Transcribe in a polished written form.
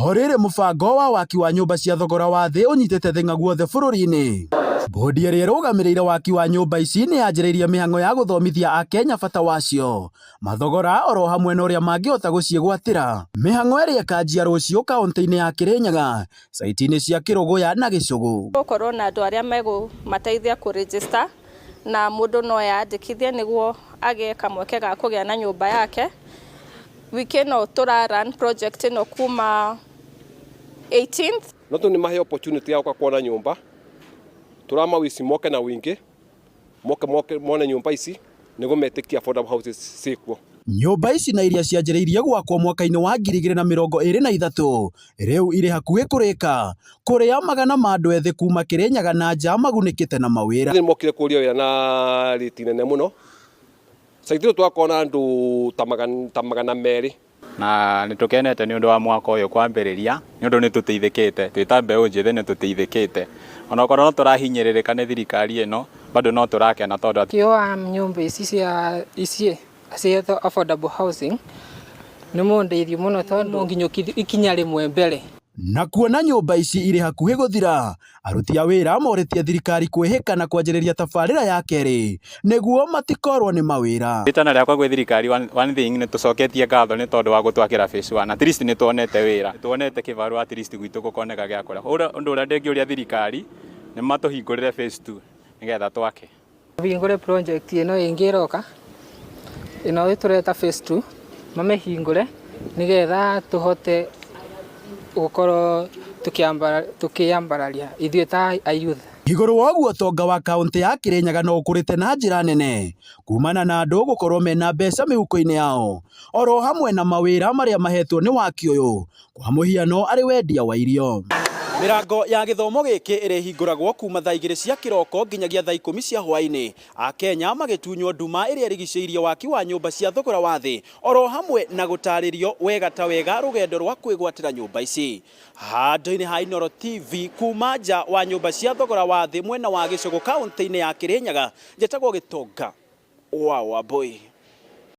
Orere mubango wa waki wa nyumba cia thogora wa thĩ unyitete thing'a guothe bũrũri-inĩ. Bodi ĩrĩa ĩrũgamĩrĩire waki wa nyumba ici nĩ yanjĩrĩirie mĩhang'o ya gũthomithia Akenya bata wacio, mathogora oro hamwe na ũrĩa mangĩhota gũciĩgwatĩra. Mĩhang'o ĩrĩa ĩkanjia rũciũ kaunti-inĩ ya Kĩrĩnyaga, saiti-inĩ cia Kĩrũgũya na Gĩcũgũ. Gũkorwo na andũ arĩa megũmateithia kũregister na mũndũ no yandĩkithie nĩguo agĩe kamweke ga kũgĩa na nyũmba yake. Wiki ĩno tũra-run project ĩno kuma 18th. No tu ni mahe opportunity ya kuona nyumba. Turama wisi moke na wingi. Moke mone nyumba ici nĩguo metĩkia affordable houses cikuo. Nyumba ici na iria cianjĩrĩirie gwakwo mwaka-inĩ wa 2023 rĩu irĩ hakuhĩ kũrĩka, kũrĩa magana ma andũ ethĩ kuma Kĩrĩnyaga na nja magunĩkĩte na mawĩra. Nĩ mokire kũria wĩra na rĩti nene mũno. Saitiro twakona andũ ta magana merĩ. Na nĩtũkenete nĩ ũndũ wa mwaka ũyũ kwambĩrĩria, nĩ ũndũ nĩtũteithĩkĩte, twĩta mbeũ njĩthĩ nĩtũteithĩkĩte. Ona okorwo no tũrahinyĩrĩrĩka nĩ thirikari ĩno, bado no tũrakena tondũ kĩoa nyũmba ici cia affordable housing nĩ mũndeithio mũno tondũ nginya ikinya rĩmwe mbere. Na kuona nyumba ici irĩ hakuhĩ gũthira, aruti a wĩra morĩtie thirikari kwĩhĩka na kwanjĩrĩria tabarĩra ya kerĩ nĩguo matikorwo nĩ mawĩra. Rĩtana rĩakwa gwĩ thirikari one thing nĩtũcoketie ngatho nĩ tondũ wa gũtwakĩra phase 1. At least nĩtuonete wĩra, nĩtuonete kĩbarũa at least gwitũ gũkoneka gĩa kũrĩa. Ũndũ ũrĩa ndĩngĩũria thirikari nĩ matũhingũrĩre phase 2 nĩgetha twake. Mahingũre project ĩno ĩngĩroka, ĩno ĩtũreta phase 2, mamĩhingũre nĩgetha tũhote gũkorwo tukĩambararia ithuĩ ta youth. Igũrũ wa ũguo tonga wa kaunti ya Kĩrĩnyaga no ũkũrĩte na njĩra nene kumana na andũ gũkorwo mena mbeca mĩhuko-inĩ yao, oro hamwe na mawĩra marĩa mahetwo nĩ waki ũyũ, kwa mũhiano arĩ wendia wa irio. Mĩrango ya gĩthomo gĩkĩ ĩrĩhingũragwo kuma thaa 2 cia kĩroko nginyagia thaa 10 cia hwaĩ-inĩ, Akenya magĩtunywo nduma ĩrĩa ĩrigicĩirie waki wa nyũmba cia thogora wa thĩ, oro hamwe na gũtarĩrio wega ta wega rũgendo rwa kwĩgwatĩra nyũmba ici. Handũ-inĩ ha Inooro TV kuma nja wa nyũmba cia thogora wa thĩ mwena wa Gĩcũgũ kaunti-inĩ ya Kĩrĩnyaga, njĩtagwo Gĩtonga wa Wambui.